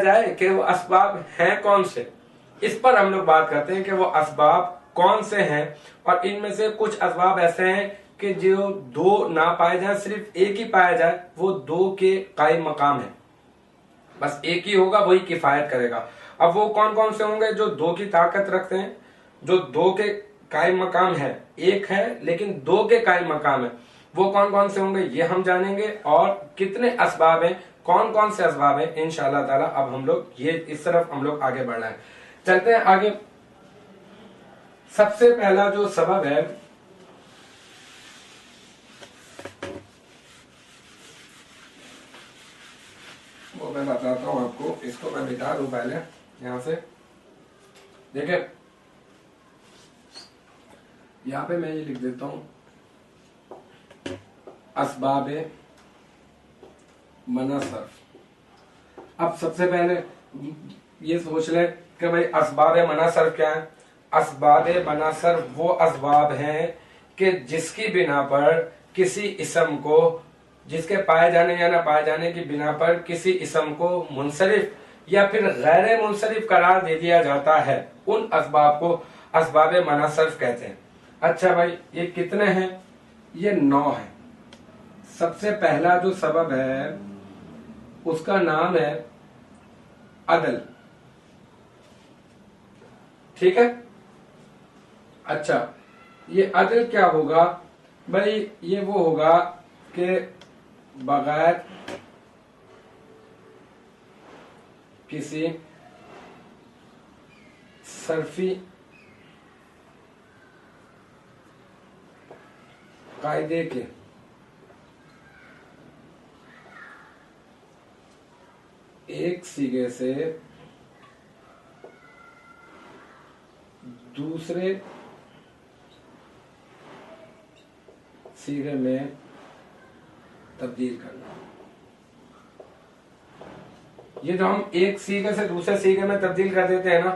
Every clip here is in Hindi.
जाए कि वो असबाब हैं कौन से, इस पर हम लोग बात करते हैं कि वो असबाब कौन से हैं। और इनमें से कुछ असबाब ऐसे हैं कि जो दो ना पाए जाए, सिर्फ एक ही पाया जाए, वो दो के कायम मकाम है। बस एक ही होगा, वही किफायत करेगा। अब वो कौन कौन से होंगे जो दो की ताकत रखते हैं, जो दो के कायम मकाम है, एक है लेकिन दो के कायम मकाम है, वो कौन कौन से होंगे ये हम जानेंगे। और कितने असबाब हैं, कौन कौन से असबाब हैं, इंशाअल्लाह ताला अब हम लोग ये इस तरफ हम लोग आगे बढ़ना है। चलते हैं आगे। सबसे पहला जो सबब है वो मैं बताता हूं आपको। इसको मैं मिटा दूं पहले यहां से। देखिए यहां पे मैं ये लिख देता हूं, असबाब मना सर्फ। अब सबसे पहले ये सोच ले कि भाई असबाब मना सर्फ क्या है। असबाब मना सर्फ वो असबाब हैं कि जिसकी बिना पर किसी इसम को, जिसके पाए जाने या ना पाए जाने की बिना पर किसी इसम को मुनसरिफ या फिर गैर मुनसरिफ करार दे दिया जाता है, उन असबाब को असबाब मना सर्फ कहते हैं। अच्छा भाई ये कितने हैं? ये 9 है। सबसे पहला जो सबब है उसका नाम है अदल। ठीक है। अच्छा ये अदल क्या होगा भाई? ये वो होगा कि बगैर किसी सर्फी कायदे के एक सीगे से दूसरे सीगे में तब्दील करना। ये जो हम एक सीगे से दूसरे सीगे में तब्दील कर देते हैं ना,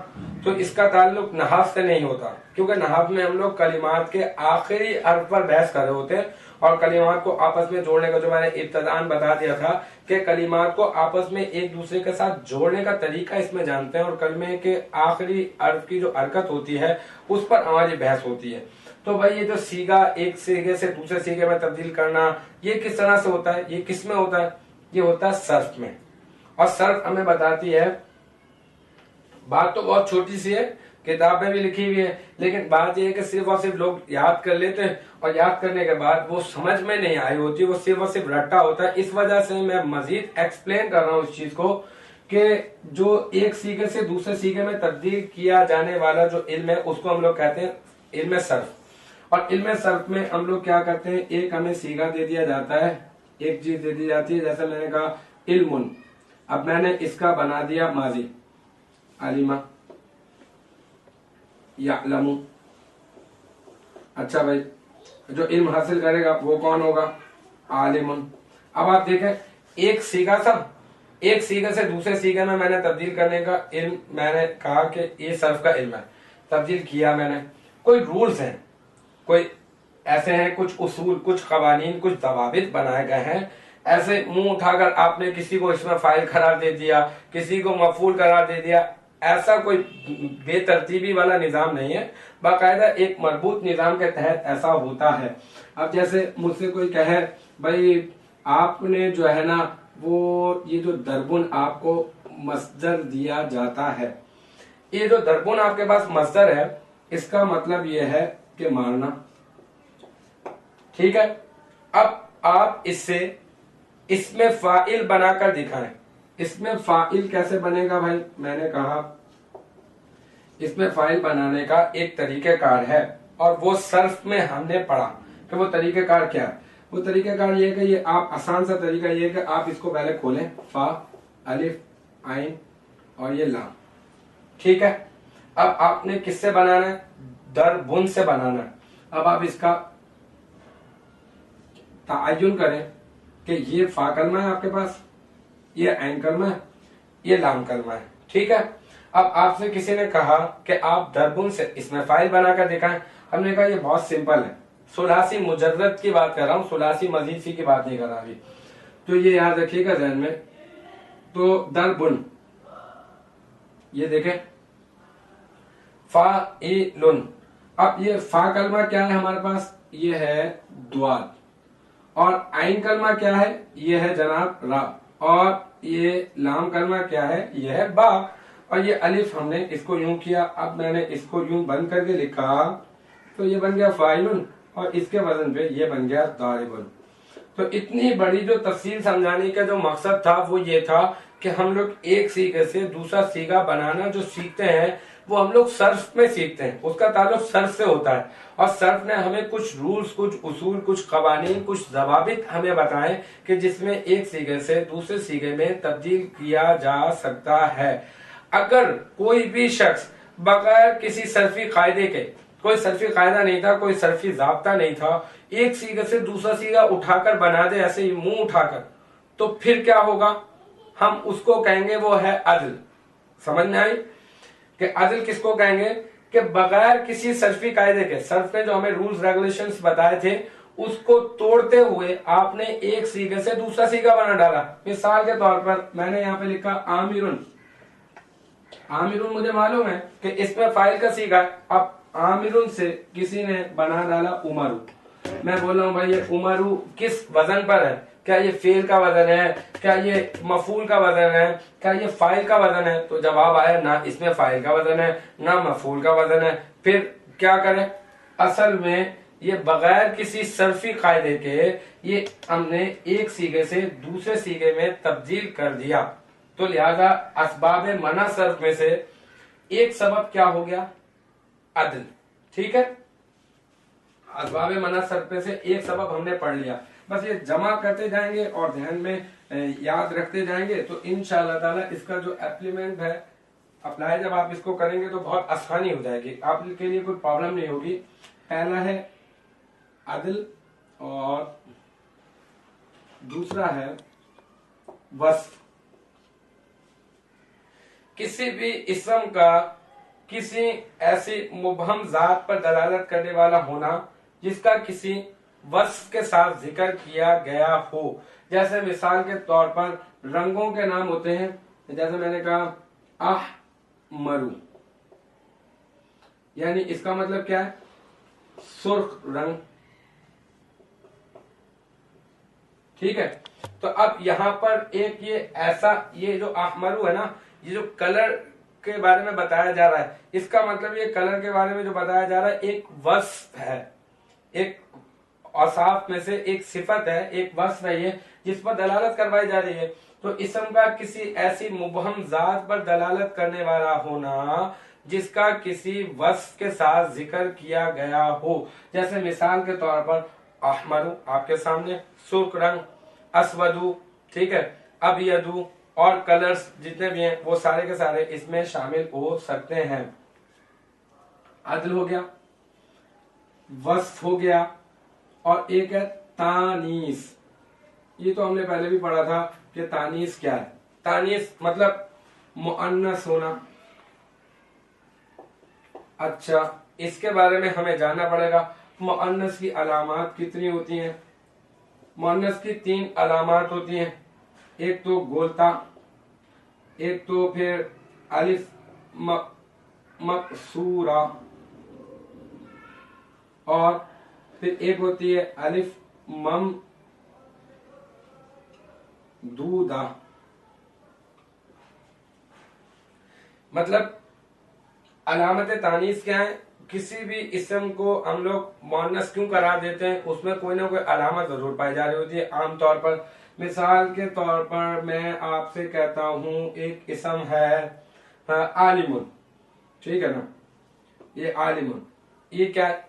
तो इसका ताल्लुक नहाव से नहीं होता, क्योंकि नहाव में हम लोग कलिमात के आखिरी अर्थ पर बहस कर रहे होते हैं। और कलिमात को आपस में जोड़ने का जो मैंने इब्तदान बता दिया था कि कलिमात को आपस में एक दूसरे के साथ जोड़ने का तरीका इसमें जानते हैं, और कलमे के आखिरी अर्थ की जो हरकत होती है उस पर हमारी बहस होती है। तो भाई ये जो सीगा एक सीगे से दूसरे सीगे में तब्दील करना, ये किस तरह से होता है? ये किस में होता है? ये होता है सर्फ में। और सर्फ हमें बताती है, बात तो बहुत छोटी सी है, किताब में भी लिखी हुई है, लेकिन बात यह है कि सिर्फ और सिर्फ लोग याद कर लेते हैं और याद करने के बाद वो समझ में नहीं आई होती, वो सिर्फ और सिर्फ रट्टा होता है। इस वजह से मैं मजीद एक्सप्लेन कर रहा हूँ इस चीज को कि जो एक सीगे से दूसरे सीगे में तब्दील किया जाने वाला जो इल्म है उसको हम लोग कहते हैं इल्म सर्फ। और इल्म सर्फ में हम लोग क्या करते हैं, एक हमें सीगा दे दिया जाता है, एक चीज दे दी जाती है, जैसे मैंने कहा इल्मुन। अब मैंने इसका बना दिया माजी, अलिमा यालमु। अच्छा भाई जो इल्म हासिल करेगा वो कौन होगा? आलिमुन। अब आप देखें एक सीगा था, एक सीगे से दूसरे सीगे में मैंने तब्दील करने का इल्म, मैंने कहा कि ये सर्फ का इल्म है, तब्दील किया मैंने। कोई रूल्स हैं, कोई ऐसे हैं, कुछ उसूल, कुछ कवानीन, कुछ दवाबित बनाए गए हैं। ऐसे मुंह उठाकर आपने किसी को इसमें फाइल करार दे दिया, किसी को मफूल करार दे दिया, ऐसा कोई बेतरतीबी वाला निजाम नहीं है। बाकायदा एक मजबूत निजाम के तहत ऐसा होता है। अब जैसे मुझसे कोई कहे भाई आपने जो है ना वो ये जो दरबुन आपको मस्दर दिया जाता है, ये जो दरबुन आपके पास मस्दर है इसका मतलब ये है कि मारना। ठीक है। अब आप इसमें फाइल बनाकर दिखाएं। इसमें फाइल कैसे बनेगा भाई? मैंने कहा इसमें फाइल बनाने का एक तरीकेकार है, और वो सर्फ में हमने पढ़ा कि वो तरीकेकार क्या है। वो तरीकाकार ये है कि ये आप आसान सा तरीका ये है कि आप इसको पहले खोलें, फा अलिफ आइन और ये लाम, ठीक है। अब आपने किससे बनाना है, दर बुन से बनाना है। अब आप इसका तायुन करें कि ये फा कलमा है आपके पास, ये आइन कलमा है, ये लाम कलमा है, ठीक है। अब आपसे किसी ने कहा कि आप दरबुन से इसमें फाइल बनाकर दिखाएं। हमने कहा ये बहुत सिंपल है, सुलासी मुजर्रद की बात कर रहा हूं, सुलासी मजीद सी की बात नहीं कर रहा अभी। तो ये याद रखिएगा ध्यान में। तो दरबुन, ये देखें फा ए लुन। अब ये फा कलमा क्या है हमारे पास, ये है द्वाद, और आइन कलमा क्या है, ये है जनाब रा, और ये लाम कलमा क्या है, ये है बा, और ये अलिफ हमने इसको यूं किया। अब मैंने इसको यूं बंद करके लिखा तो ये बन गया फाइलुन, और इसके वजन पे ये बन गया दारिबुन। तो इतनी बड़ी जो तफसील समझाने का जो मकसद था वो ये था कि हम लोग एक सीगे से दूसरा सीगा बनाना जो सीखते हैं वो हम लोग सर्फ में सीखते हैं, उसका ताल्लुक सर्फ से होता है। और सर्फ ने हमें कुछ रूल्स, कुछ उसूल, कुछ कवानीन, कुछ जवाबित हमें बताए कि जिसमें एक सीगे से दूसरे सीगे में तब्दील किया जा सकता है। अगर कोई भी शख्स बगैर किसी सर्फी कायदे के, कोई सर्फी कायदा नहीं था, कोई सर्फी जाब्ता नहीं था, एक सीगे से दूसरा सीगा उठाकर बना दे ऐसे ही मुंह उठाकर, तो फिर क्या होगा, हम उसको कहेंगे वो है अदल। समझ में आई कि अदल किसको कहेंगे, कि बगैर किसी सर्फी कायदे के, सर्फ ने जो हमें रूल्स रेगुलेशंस बताए थे उसको तोड़ते हुए आपने एक सीगे से दूसरा सीगा बना डाला। मिसाल के तौर पर मैंने यहाँ पे लिखा आमिरुन। आमिरुन मुझे मालूम है कि इसमें फाइल का सीगा। अब आमिरुन से किसी ने बना डाला उमरू। मैं बोल रहा हूं भाई ये उमरू किस वजन पर है, क्या ये फेल का वजन है, क्या ये मफूल का वजन है, क्या ये फाइल का वजन है। तो जवाब आया ना इसमें फाइल का वजन है ना मफूल का वजन है। फिर क्या करें, असल में ये बगैर किसी सर्फी कायदे के ये हमने एक सीगे से दूसरे सीगे में तब्दील कर दिया। तो लिहाजा असबाब मना सर्फ में से एक सबब क्या हो गया, अदल, ठीक है। असबाब मना सर्फ में से एक सबब हमने पढ़ लिया। बस ये जमा करते जाएंगे और ध्यान में याद रखते जाएंगे तो इंशाअल्लाह ताला इसका जो एप्लीमेंट है, अप्लाई जब आप इसको करेंगे तो बहुत आसानी हो जाएगी, आपके लिए कोई प्रॉब्लम नहीं होगी। पहला है अदल और दूसरा है वस्फ। किसी भी इस्म का किसी ऐसी मुबहम जात पर दलालत करने वाला होना जिसका किसी वस्फ के साथ जिक्र किया गया हो। जैसे मिसाल के तौर पर रंगों के नाम होते हैं, जैसे मैंने कहा अहमरू, यानी इसका मतलब क्या है, सुर्ख रंग, ठीक है। तो अब यहां पर एक ये ऐसा, ये जो अहमरू है ना, ये जो कलर के बारे में बताया जा रहा है, इसका मतलब ये कलर के बारे में जो बताया जा रहा है एक वस्फ है, एक औसाफ में से एक सिफत है, एक वस्फ है ये जिस पर दलालत करवाई जा रही है। तो इस्म का किसी ऐसी मुबहम जात पर दलालत करने वाला होना जिसका किसी वस्फ के साथ जिक्र किया गया हो। जैसे मिसाल के तौर पर अहमरू आपके सामने, सुर्ख रंग, असवदू, ठीक है, अबयदू, और कलर्स जितने भी हैं वो सारे के सारे इसमें शामिल हो सकते हैं। अदल हो गया, वस्फ हो गया, और एक है तानीस। ये तो हमने पहले भी पढ़ा था कि तानीस क्या है। तानीस मतलब मुअन्नस होना। अच्छा, इसके बारे में हमें जानना पड़ेगा मुअन्नस की अलामात कितनी होती हैं। मुअन्नस की 3 अलामात होती हैं, एक तो गोलता, एक तो फिर अलिफ मकसूरा, और फिर एक होती है अलिफ मम दूदा। मतलब अलामत तानीस क्या है, किसी भी इस्म को हम लोग मुअन्नस क्यों करार देते हैं, उसमें कोई ना कोई अलामत जरूर पाई जा रही होती है। आमतौर पर मिसाल के तौर पर मैं आपसे कहता हूं एक इस्म है आलिमुन, ठीक है ना, ये आलिमुन, ये क्या है,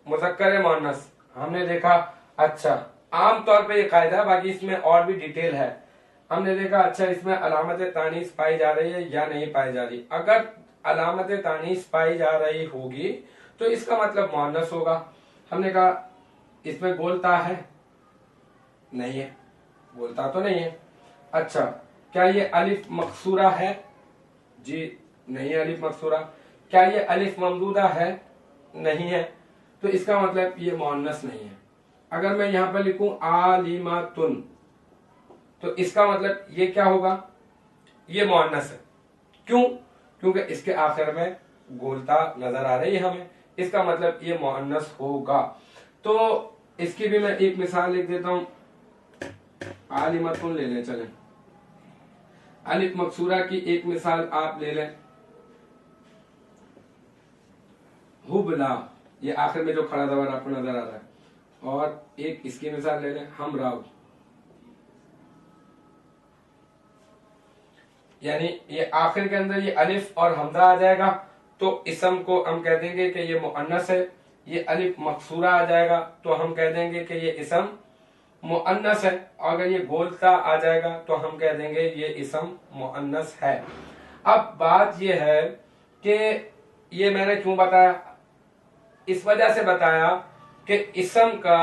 मुज़क्कर है मुअन्नस, हमने देखा। अच्छा, आमतौर पे ये कायदा है, बाकी इसमें और भी डिटेल है। हमने देखा अच्छा इसमें अलामत तानीस पाई जा रही है या नहीं पाई जा रही। अगर अलामत तानीस पाई जा रही होगी तो इसका मतलब मुअन्नस होगा। हमने कहा इसमें गोलता है, नहीं है, गोलता तो नहीं है। अच्छा क्या ये अलिफ मकसूरा है? जी नहीं है अलिफ मकसूरा। क्या ये अलिफ ममदूदा है? नहीं है। तो इसका मतलब ये मुअन्नस नहीं है। अगर मैं यहां पर लिखूं आलिमातुन तो इसका मतलब ये क्या होगा? ये मुअन्नस है। क्यों? क्योंकि इसके आखिर में गोलता नजर आ रही है हमें, इसका मतलब ये मुअन्नस होगा। तो इसकी भी मैं एक मिसाल लिख देता हूं। आलिमतुन ले लें, चलें अलिफ मकसूरा की एक मिसाल आप ले लें, हुबला, ये आखिर में जो खड़ा जबर आपको नजर आ रहा है। और एक इसकी मिसाल ले लें हमराव, यानी ये आखिर के अंदर ये अलिफ और हमजा आ जाएगा तो इसम को हम कह देंगे कि ये मुअन्नस है। ये अलिफ मकसूरा आ जाएगा तो हम कह देंगे कि ये इसम मुअन्नस है। अगर ये गोलता आ जाएगा तो हम कह देंगे ये इसम मुअन्नस है। अब बात ये है कि ये मैंने क्यों बताया? इस वजह से बताया कि इसम का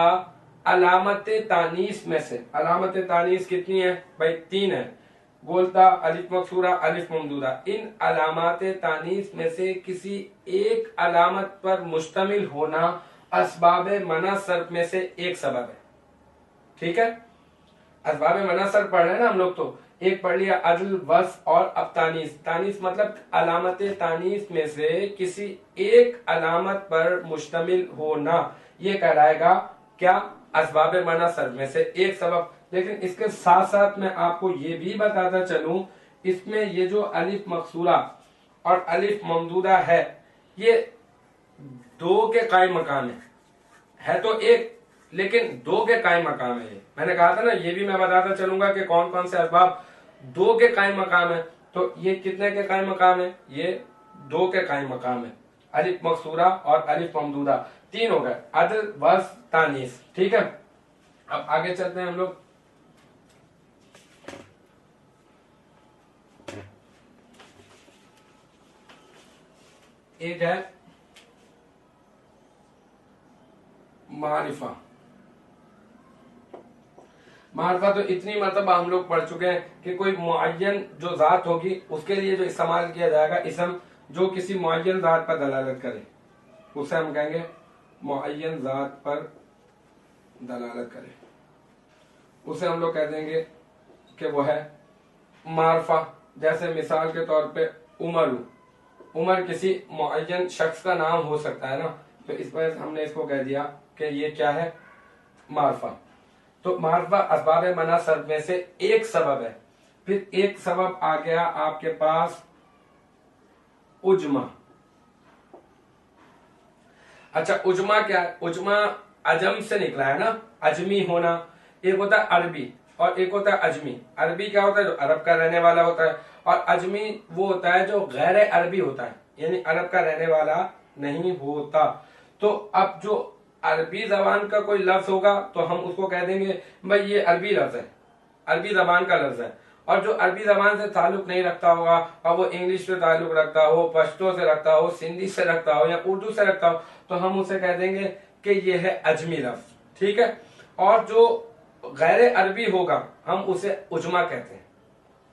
अलामत तानीस में से, अलामत तानीस कितनी है भाई? 3 है, गोलता, अलिफ मकसूरा, अलिफ ममदूदा। इन अलामत तानीस में से किसी एक अलामत पर मुश्तमिल होना असबाब मना सर्फ में से एक सबब है। ठीक है, असबाब मना सर्फ पढ़ रहे हैं ना हम लोग। तो एक पढ़ लिया अदल, वस और अब तानीस। तानीस मतलब अलामत तानीस में से किसी एक अलामत पर मुश्तमिल होना, ये कहलाएगा क्या? असबाब मना सर्फ में से एक सबब। लेकिन इसके साथ साथ मैं आपको ये भी बताता चलूं, इसमें ये जो अलिफ मकसूरा और अलिफ ममदूदा है ये 2 के कायम मकाम है तो एक, लेकिन 2 के कायम मकाम है। मैंने कहा था ना, ये भी मैं बताता चलूंगा कि कौन कौन से असबाब 2 के कायम मकाम है। तो ये कितने के कायम मकाम है? ये 2 के कायम मकाम है। अलिफ मकसूरा और अलिफ ममदूदा 3 हो गए, अदल, वस, तानीस। ठीक है, अब आगे चलते हैं हम लोग। एक है मारिफा। मारिफा तो इतनी मरतबा हम लोग पढ़ चुके हैं कि कोई मुअय्यन जो जात होगी उसके लिए जो इस्तेमाल किया जाएगा इसम, जो किसी मुअय्यन जात पर दलालत करे, उसे हम कहेंगे मुअय्यन जात पर दलालत करे, उसे हम लोग कह देंगे कि वो है मारिफा। जैसे मिसाल के तौर पे उमर, उमर किसी मुअय्यन शख्स का नाम हो सकता है ना, तो इस वजह से हमने इसको कह दिया कि ये क्या है? मारिफा। तो मारिफा असबाब मना सर्फ में से एक सबब है। फिर एक सबब आ गया आपके पास उजमा। अच्छा उजमा क्या है? उजमा अजम से निकला है ना, अजमी होना। एक होता है अरबी और एक होता है अजमी। अरबी क्या होता है? जो अरब का रहने वाला होता है, और अजमी वो होता है जो गैर अरबी होता है, यानी अरब का रहने वाला नहीं होता। तो अब जो अरबी जबान का कोई लफ्ज होगा तो हम उसको कह देंगे भाई ये अरबी लफ्ज है, अरबी जबान का लफ्ज है। और जो अरबी जबान से ताल्लुक नहीं रखता होगा और वो इंग्लिश से ताल्लुक रखता हो, पश्तो से रखता हो, सिंधी से रखता हो या उर्दू से रखता हो, तो हम उसे कह देंगे कि ये है अजमी लफ्ज। ठीक है, और जो गैर अरबी होगा हम उसे उजमा कहते हैं,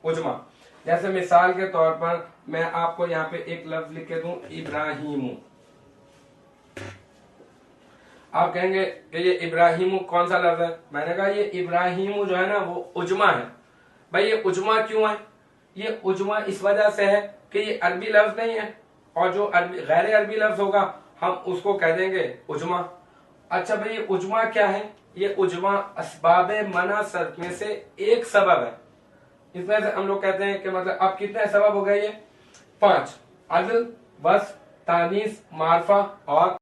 उजमा। जैसे मिसाल के तौर पर मैं आपको यहाँ पे एक लफ्ज लिख के दूं, इब्राहिमू। आप कहेंगे कि ये इब्राहिमू कौन सा लफ्ज है? मैंने कहा ये इब्राहिमू जो है ना वो उजमा है। भाई ये उजमा क्यों है? ये उजमा इस वजह से है कि ये अरबी लफ्ज नहीं है, और जो गैर अरबी लफ्ज होगा हम उसको कह देंगे उजमा। अच्छा भाई ये उजमा क्या है? ये उजमा असबाब मना सर्फ में से एक सबब है। इस वजह से हम लोग कहते हैं कि मतलब अब कितने सबब हो गए? ये 5, अदल, वस, तानीस, मारिफा और